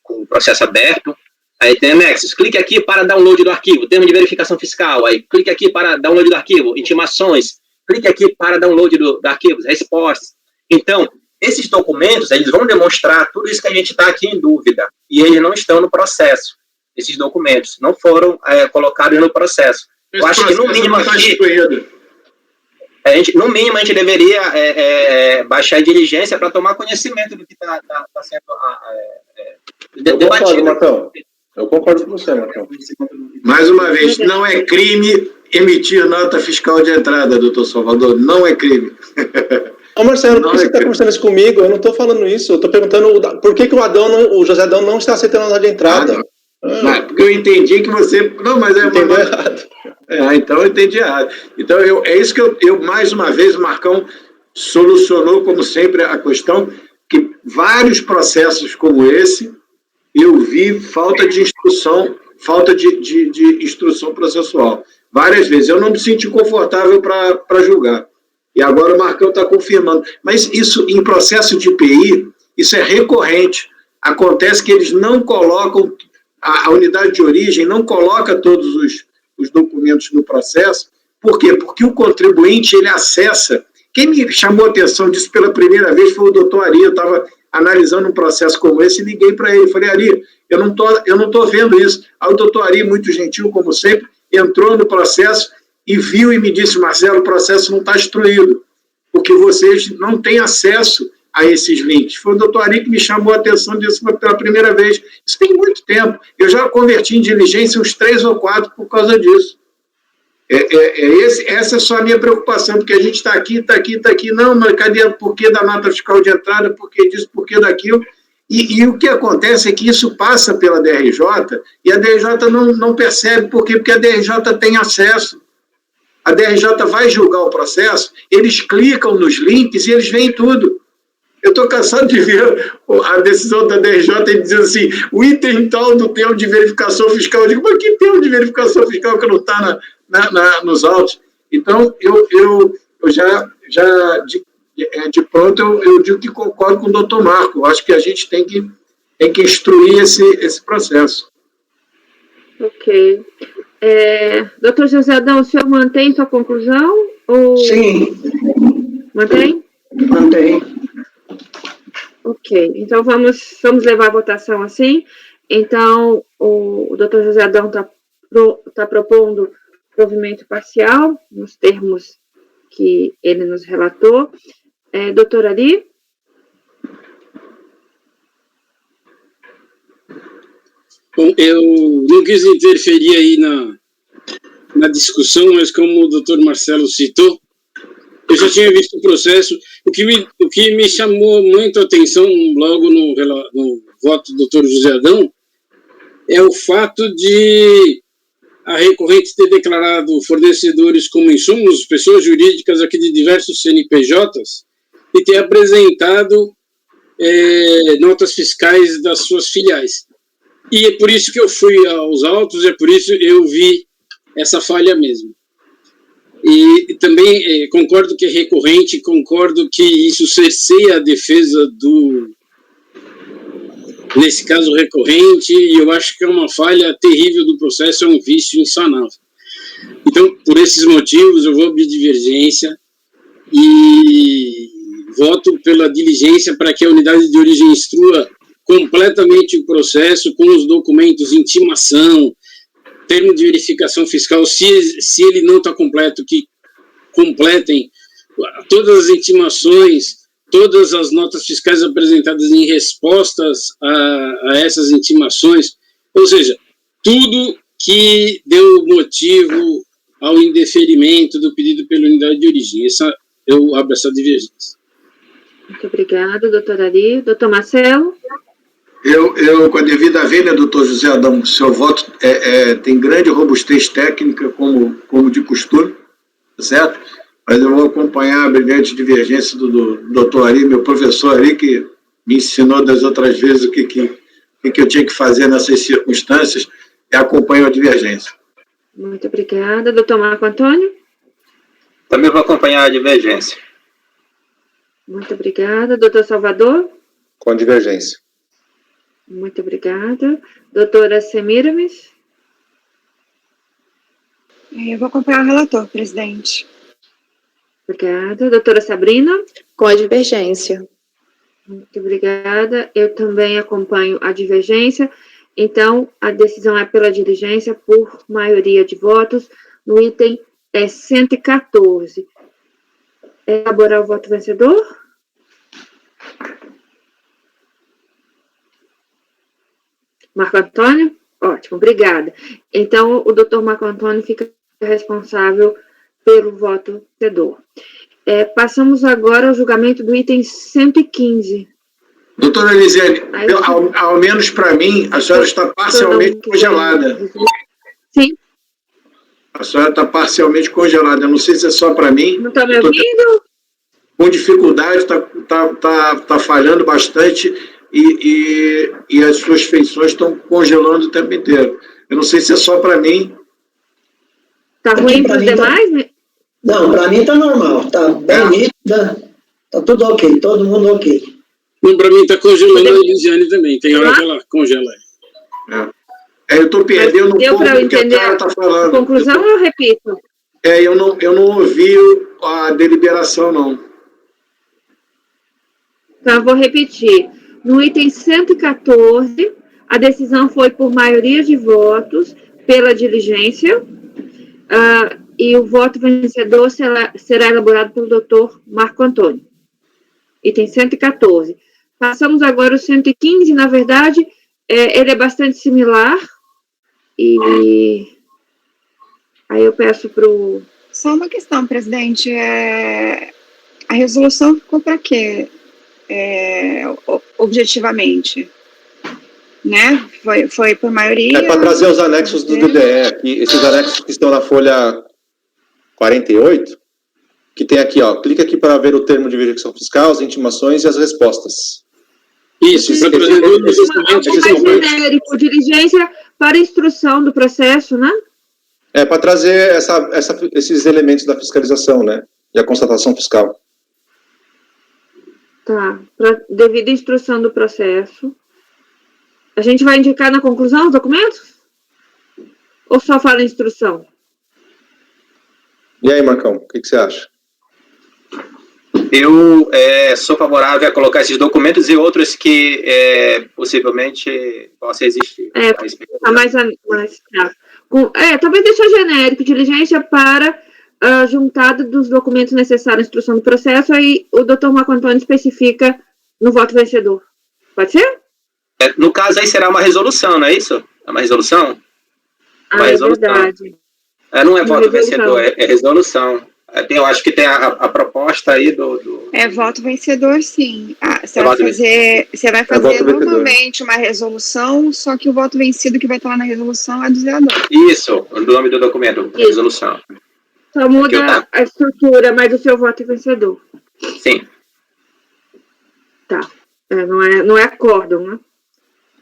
com o processo aberto. Aí tem anexos, clique aqui para download do arquivo, termo de verificação fiscal, aí clique aqui para download do arquivo, intimações, clique aqui para download do arquivo, respostas. Então, esses documentos, eles vão demonstrar tudo isso que a gente está aqui em dúvida, e eles não estão no processo, esses documentos não foram colocados no processo. Eu acho que, no mínimo, aqui, no mínimo, a gente deveria baixar a diligência para tomar conhecimento do que está sendo debatido. Marcão. Eu concordo com você, Marcão. Mais uma vez, não é crime emitir nota fiscal de entrada, doutor Salvador, não é crime. Ô Marcelo, por que você está conversando isso comigo? Eu não estou falando isso, eu estou perguntando por que o José Adão não está aceitando a nota de entrada. Porque eu entendi que você... Não, mas entendeu errado. Então eu entendi errado. Então, é isso que eu mais uma vez, o Marcão solucionou, como sempre, a questão que vários processos como esse, eu vi falta de instrução processual. Várias vezes. Eu não me senti confortável para julgar. E agora o Marcão está confirmando. Mas isso, em processo de IPI, isso é recorrente. Acontece que eles não colocam, a unidade de origem não coloca todos os documentos no processo. Por quê? Porque o contribuinte, ele acessa. Quem me chamou a atenção disso pela primeira vez foi o doutor Ari. Eu estava analisando um processo como esse e liguei para ele. Falei, Ari, eu não tô vendo isso. Aí o doutor Ari, muito gentil, como sempre, entrou no processo e viu e me disse, Marcelo, o processo não está instruído, porque vocês não têm acesso a esses links. Foi o doutor Ari que me chamou a atenção disso pela primeira vez. Isso tem muito tempo. Eu já converti em diligência uns 3 ou 4 por causa disso. Essa é só a minha preocupação, porque a gente está aqui. Não, mas cadê o porquê da nota fiscal de entrada, porquê disso, porquê daquilo? E o que acontece é que isso passa pela DRJ e a DRJ não percebe. Por quê? Porque a DRJ tem acesso. A DRJ vai julgar o processo, eles clicam nos links e eles veem tudo. Eu estou cansado de ver a decisão da DRJ e dizer assim, o item tal do termo de verificação fiscal. Eu digo, mas que termo de verificação fiscal que não está nos autos? Então, eu já de pronto, eu digo que concordo com o doutor Marco. Eu acho que a gente tem que instruir esse processo. Ok. Doutor José Adão, o senhor mantém sua conclusão? Ou... Sim. Mantém? Mantém. Ok, então vamos levar a votação assim. Então, o doutor José Adão está propondo provimento parcial, nos termos que ele nos relatou. Doutor Ari? Bom, eu não quis interferir aí na discussão, mas como o doutor Marcelo citou, eu já tinha visto o processo. O que me chamou muito a atenção logo no voto do doutor José Adão é o fato de a recorrente ter declarado fornecedores como insumos, pessoas jurídicas aqui de diversos CNPJs, e ter apresentado notas fiscais das suas filiais. E é por isso que eu fui aos autos, é por isso que eu vi essa falha mesmo. E também concordo que é recorrente, concordo que isso cerceia a defesa nesse caso recorrente, e eu acho que é uma falha terrível do processo, é um vício insanável. Então, por esses motivos, eu vou abrir divergência e voto pela diligência para que a unidade de origem instrua completamente o processo com os documentos, intimação, termo de verificação fiscal, se ele não está completo, que completem todas as intimações, todas as notas fiscais apresentadas em respostas a essas intimações, ou seja, tudo que deu motivo ao indeferimento do pedido pela unidade de origem. Eu abro essa divergência. Muito obrigada, doutor Ari. Doutor Marcelo? Eu, com a devida vênia, doutor José Adão, seu voto tem grande robustez técnica, como de costume, certo? Mas eu vou acompanhar a brilhante divergência do doutor Ari, meu professor Ari, que me ensinou das outras vezes o que eu tinha que fazer nessas circunstâncias, e acompanho a divergência. Muito obrigada. Doutor Marco Antônio? Também vou acompanhar a divergência. Muito obrigada. Doutor Salvador? Com divergência. Muito obrigada. Doutora Semiramis? Eu vou acompanhar o relator, presidente. Obrigada. Doutora Sabrina? Com a divergência. Muito obrigada. Eu também acompanho a divergência. Então, a decisão é pela diligência por maioria de votos. No item 114. Elaborar o voto vencedor? Marco Antônio? Ótimo, obrigada. Então, o doutor Marco Antônio fica responsável pelo voto vencedor. Passamos agora ao julgamento do item 115. Doutora Elisiane, ao menos para mim, a senhora está parcialmente congelada. Sim. A senhora está parcialmente congelada. Eu não sei se é só para mim. Não está me ouvindo? Com dificuldade, está falhando bastante e as suas feições estão congelando o tempo inteiro. Eu não sei se é só para mim. Está ruim para os demais? Não, para mim está normal. Está bem nítida. Está tudo ok. Todo mundo ok. Não, para mim está congelando a Elisiane também. Tem hora que ela congela. Eu estou perdendo um pouco do que a senhora está falando. Conclusão ou eu repito? Eu não ouvi a deliberação, não. Então, eu vou repetir. No item 114, a decisão foi por maioria de votos pela diligência, e o voto vencedor será elaborado pelo doutor Marco Antônio. Item 114. Passamos agora ao 115, na verdade, ele é bastante similar, e aí eu peço para o... Só uma questão, presidente, a resolução ficou para quê? Objetivamente, né? Foi por maioria. Para trazer os anexos do DDE aqui, esses anexos que estão na folha 48, que tem aqui, ó, clica aqui para ver o termo de verificação fiscal, as intimações e as respostas. Isso, para trazer todos os mais genérico, diligência para instrução do processo, né? Para trazer esses elementos da fiscalização, né? E a constatação fiscal. Tá, devido à instrução do processo. A gente vai indicar na conclusão os documentos? Ou só fala instrução? E aí, Marcão, o que você acha? Eu sou favorável a colocar esses documentos e outros que possivelmente possam existir. Tá mais tá. Talvez deixar genérico, diligência para juntada dos documentos necessários à instrução do processo, aí o doutor Marco Antônio especifica no voto vencedor. Pode ser? No caso, aí será uma resolução, não é isso? É uma resolução? Uma resolução. Verdade. Não é voto vencedor, é resolução. Eu acho que tem a proposta aí do... É voto vencedor, sim. Você voto vai voto fazer vencedor. normalmente uma resolução, só que o voto vencido que vai estar lá na resolução é do zelador. Isso, o nome do documento, Isso. resolução. Só muda a estrutura, mas o seu voto é vencedor. Sim, Tá. Não é acórdão, né?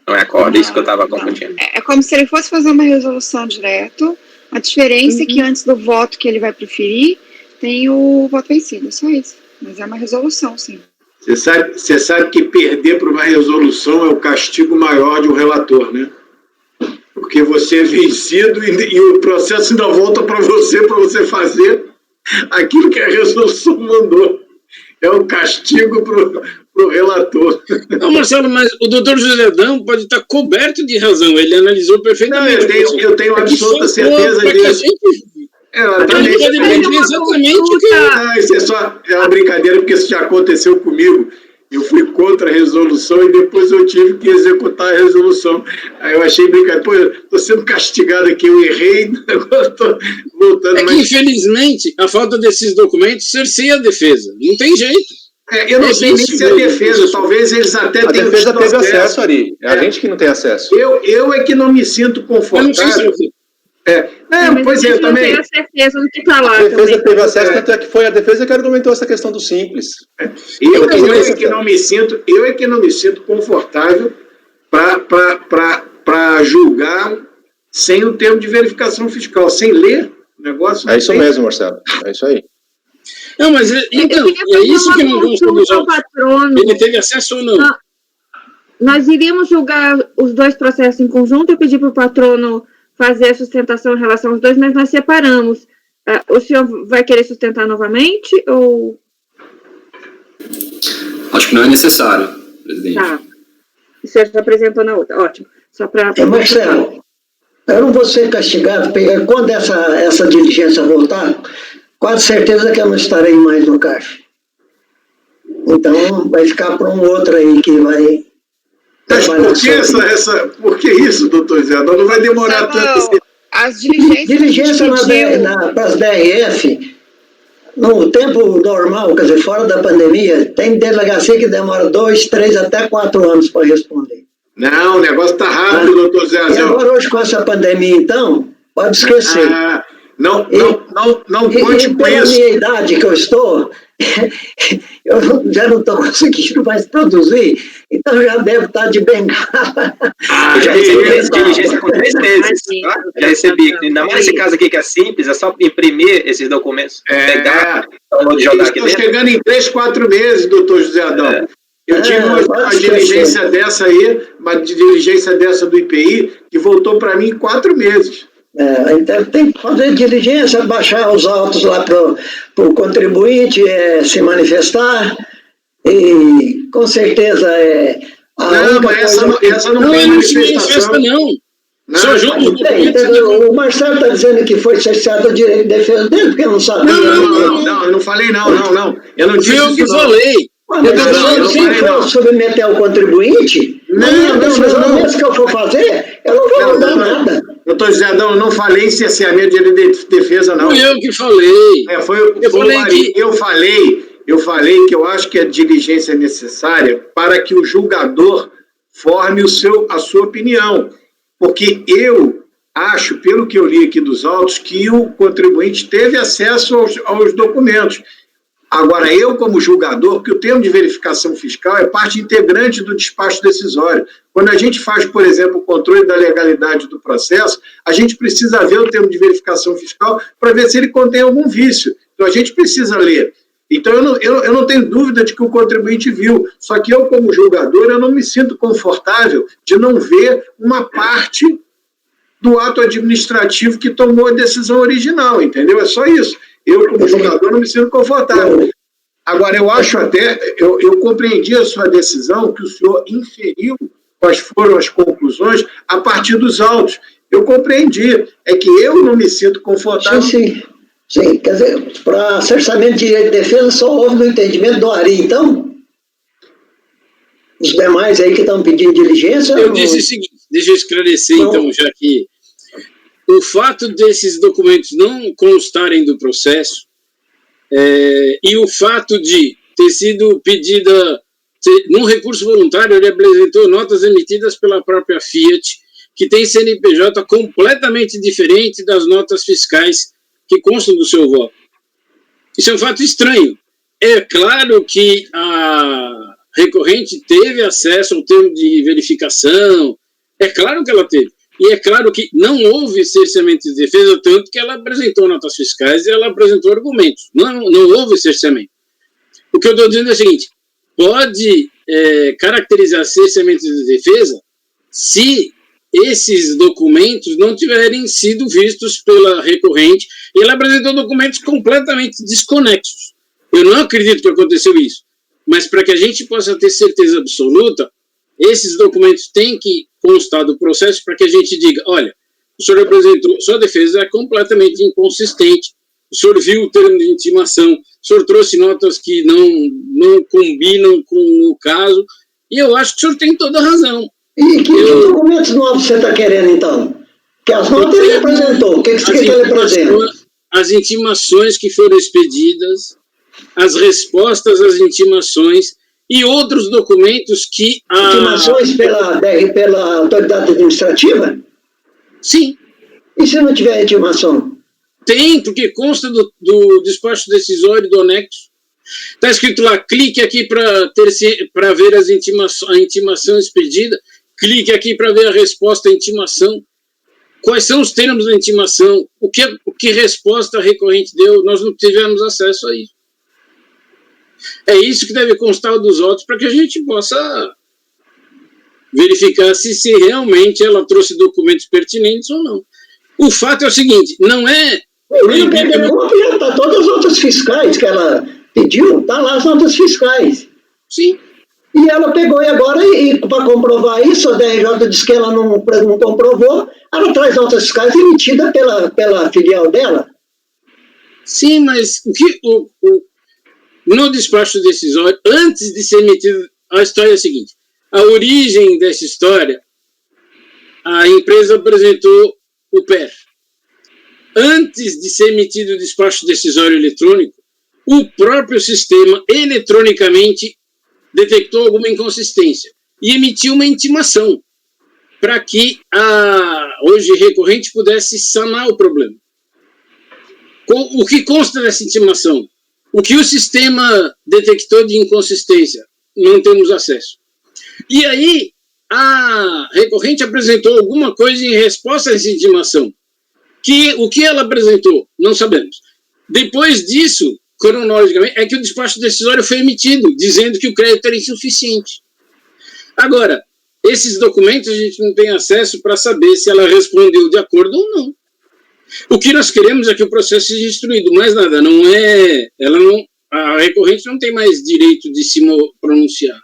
não é acordo, isso que eu estava confundindo. É como se ele fosse fazer uma resolução direto. A diferença é que antes do voto que ele vai proferir, tem o voto vencido, só isso. Mas é uma resolução, sim. Você sabe que perder por uma resolução é o castigo maior de um relator, né? Porque você é vencido e o processo ainda volta para você fazer aquilo que a resolução mandou. É um castigo para o relator. Não, Marcelo, mas o doutor José Adão pode estar coberto de razão, ele analisou Não, perfeitamente. eu tenho absoluta certeza disso. Isso é só uma brincadeira, porque isso já aconteceu comigo. Eu fui contra a resolução e depois eu tive que executar a resolução. Aí eu achei brincadeira. Pô, eu estou sendo castigado aqui, eu errei, agora estou voltando. É que, infelizmente, a falta desses documentos cerceia a defesa. Não tem jeito. Eu não sei nem se é defesa, talvez eles até tenham... A defesa teve acesso, Ari. É a gente que não tem acesso. Eu é que não me sinto confortável. Pois é, eu também. Eu tenho certeza do que está lá. A defesa também. teve acesso, tanto é que foi a defesa que argumentou essa questão do simples. Eu é que não me sinto confortável para julgar sem o termo de verificação fiscal, sem ler o negócio. É isso mesmo, Marcelo. É isso aí. Não, mas então, é isso que não consta dos autos. Patrono. Ele teve acesso ou não? Nós iríamos julgar os dois processos em conjunto. Eu pedi para o patrono fazer a sustentação em relação aos dois, mas nós separamos. O senhor vai querer sustentar novamente ou... Acho que não é necessário, presidente. Tá. O senhor já apresentou na outra. Ótimo. Só para... Marcelo, eu não vou ser castigado, porque quando essa diligência voltar, quase certeza que eu não estarei mais no caixa. Então, vai ficar para um outro aí que vai... Por que isso, doutor Zé? Não vai demorar tanto. As diligências... Diligência para as BRF, no tempo normal, quer dizer, fora da pandemia, tem delegacia que demora 2, 3, até 4 anos para responder. Não, o negócio está rápido, doutor Zé. E agora, hoje, com essa pandemia, então, pode esquecer. Não conte com pela isso. Minha idade que eu estou, eu já não estou conseguindo mais produzir, então já devo estar de bengala. Eu já recebi diligência por 3 meses. Tá? Já recebi. Ainda mais nesse caso aqui que é simples, é só imprimir esses documentos, pegar, jogar aqui Estão dentro. chegando em 3, 4 meses, doutor José Adão. Eu tive uma diligência dessa aí, uma diligência dessa do IPI, que voltou para mim em 4 meses. Então tem que fazer diligência, baixar os autos lá para o contribuinte se manifestar, e com certeza essa não tem manifestação. O Marcelo está dizendo que foi cerceado o direito de defesa dele, porque não sabia. Não, eu não falei não. Eu não disse eu que falei. Se for submeter ao contribuinte, mesmo que eu for fazer, eu não vou mudar nada. Doutor José Adão, eu não falei em cerceamento de direito de defesa, não. Fui eu que falei. Eu falei que eu acho que a diligência é necessária para que o julgador forme a sua opinião. Porque eu acho, pelo que eu li aqui dos autos, que o contribuinte teve acesso aos documentos. Agora, eu, como julgador, porque o termo de verificação fiscal é parte integrante do despacho decisório. Quando a gente faz, por exemplo, o controle da legalidade do processo, a gente precisa ver o termo de verificação fiscal para ver se ele contém algum vício. Então, a gente precisa ler. Então, eu não tenho dúvida de que o contribuinte viu. Só que eu, como julgador, eu não me sinto confortável de não ver uma parte do ato administrativo que tomou a decisão original, entendeu? É só isso. Eu, como julgador, não me sinto confortável. Agora, eu acho até, eu compreendi a sua decisão, que o senhor inferiu quais foram as conclusões a partir dos autos. Eu compreendi. É que eu não me sinto confortável. Sim, quer dizer, para cerceamento de direito de defesa só houve no entendimento do Ari, então? Os demais aí que estão pedindo diligência... Eu disse o seguinte, deixa eu esclarecer, então, já que o fato desses documentos não constarem do processo E o fato de ter sido pedida, num recurso voluntário, ele apresentou notas emitidas pela própria Fiat, que tem CNPJ completamente diferente das notas fiscais que constam do seu voto. Isso é um fato estranho. É claro que a recorrente teve acesso ao termo de verificação, é claro que ela teve. E é claro que não houve cerceamento de defesa, tanto que ela apresentou notas fiscais e ela apresentou argumentos. Não houve cerceamento. O que eu estou dizendo é o seguinte, pode caracterizar cerceamento de defesa se esses documentos não tiverem sido vistos pela recorrente e ela apresentou documentos completamente desconexos. Eu não acredito que aconteceu isso, mas para que a gente possa ter certeza absoluta, esses documentos têm que constar do processo para que a gente diga, olha, o senhor apresentou, sua defesa é completamente inconsistente, o senhor viu o termo de intimação, o senhor trouxe notas que não combinam com o caso, e eu acho que o senhor tem toda a razão. E que documentos novos você está querendo, então? Que as notas ele apresentou, o que você quer que ele apresente? As intimações que foram expedidas, as respostas às intimações e outros documentos que... Intimações pela autoridade administrativa? Sim. E se não tiver intimação? Tem, porque consta do despacho decisório do anexo. Está escrito lá, clique aqui para ver a intimação expedida, clique aqui para ver a resposta à intimação. Quais são os termos da intimação? O que resposta a recorrente deu? Nós não tivemos acesso a isso. É isso que deve constar dos autos para que a gente possa verificar se realmente ela trouxe documentos pertinentes ou não. O fato é o seguinte, não é... Está todas as notas fiscais que ela pediu, está lá as notas fiscais. Sim. E ela pegou e agora, para comprovar isso, a DRJ disse que ela não comprovou, ela traz notas fiscais emitidas pela filial dela. Sim, mas no despacho decisório, antes de ser emitido, a história é a seguinte, a origem dessa história, a empresa apresentou o PER. Antes de ser emitido o despacho decisório eletrônico, o próprio sistema, eletronicamente, detectou alguma inconsistência e emitiu uma intimação para que a hoje recorrente pudesse sanar o problema. O que consta dessa intimação? O que o sistema detectou de inconsistência? Não temos acesso. E aí, a recorrente apresentou alguma coisa em resposta a essa intimação. O que ela apresentou? Não sabemos. Depois disso, cronologicamente, é que o despacho decisório foi emitido, dizendo que o crédito era insuficiente. Agora, esses documentos a gente não tem acesso para saber se ela respondeu de acordo ou não. O que nós queremos é que o processo seja instruído, mais nada, a recorrente não tem mais direito de se pronunciar.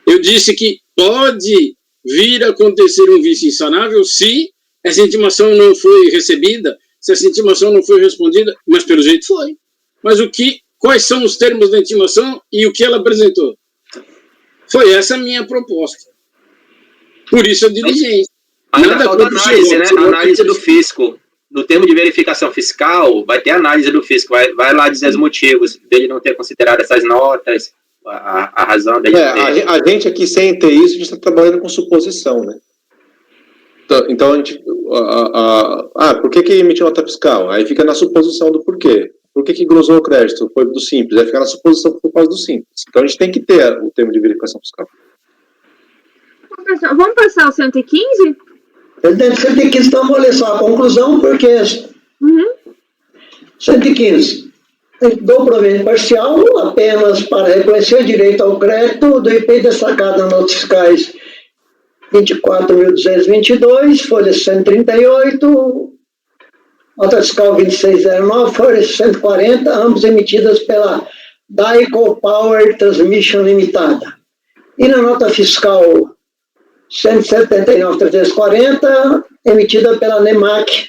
Eu disse que pode vir a acontecer um vício insanável se essa intimação não foi recebida, se essa intimação não foi respondida, mas pelo jeito foi. Mas quais são os termos da intimação e o que ela apresentou? Foi essa a minha proposta. Por isso a diligência. Ainda falta análise, né? Análise do fisco. No termo de verificação fiscal, vai ter análise do fisco. Vai lá dizer os motivos dele não ter considerado essas notas, a razão dele ter... A gente aqui, sem ter isso, a gente está trabalhando com suposição, né? Então, a gente... por que emitiu nota fiscal? Aí fica na suposição do porquê. Por que glosou o crédito? Foi do simples. Aí fica na suposição por causa do simples. Então, a gente tem que ter o termo de verificação fiscal. Vamos passar o 115? Dentro do 115, então, vou ler só a conclusão, porque... 115. Dou provimento parcial apenas para reconhecer direito ao crédito do IPI destacado nas notas fiscais 24.222, folha 138, nota fiscal 2609, folha 140, ambos emitidas pela Daico Power Transmission Limitada. E na nota fiscal 179.340, emitida pela NEMAC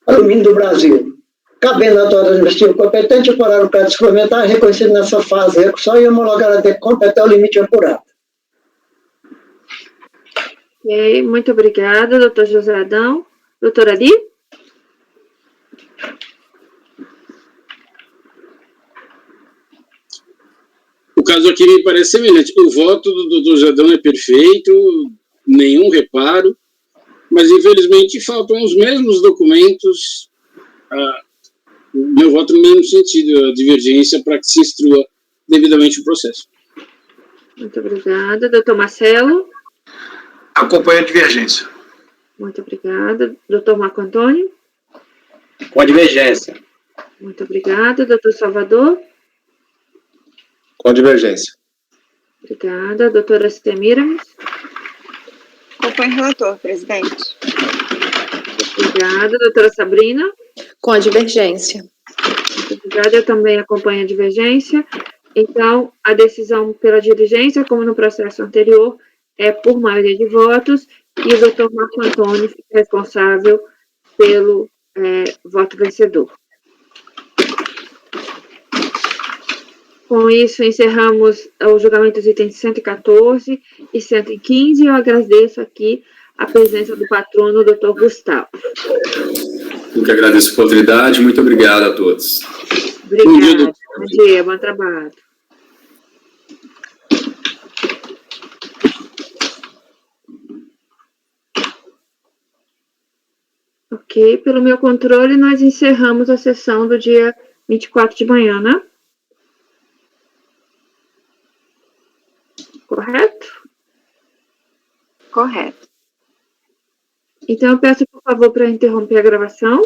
Alumínio do Brasil. Cabendo à autoridade administrativa competente operar o crédito suplementar reconhecido nessa fase de recursão e homologar a deconta até o limite apurado. Ok, muito obrigada, doutor José Adão. Doutora Adi? caso aqui me parece semelhante. O voto do doutor Jadão é perfeito, nenhum reparo, mas infelizmente faltam os mesmos documentos, meu voto no mesmo sentido, a divergência, para que se instrua devidamente o processo. Muito obrigada. Doutor Marcelo? Acompanho a divergência. Muito obrigada. Doutor Marco Antônio? Com a divergência. Muito obrigada. Doutor Salvador? Com divergência. Obrigada. Doutora Semiramis? Acompanho o relator, presidente. Obrigada. Doutora Sabrina? Com a divergência. Muito obrigada. Eu também acompanho a divergência. Então, a decisão pela diligência, como no processo anterior, é por maioria de votos, e o doutor Marco Antônio fica responsável pelo voto vencedor. Com isso, encerramos o julgamento dos itens 114 e 115. Eu agradeço aqui a presença do patrono, doutor Gustavo. Eu que agradeço a oportunidade. Muito obrigado a todos. Obrigada. Bom dia, bom trabalho. Ok, pelo meu controle, nós encerramos a sessão do dia 24 de manhã, né? Correto? Correto. Então, eu peço, por favor, para interromper a gravação.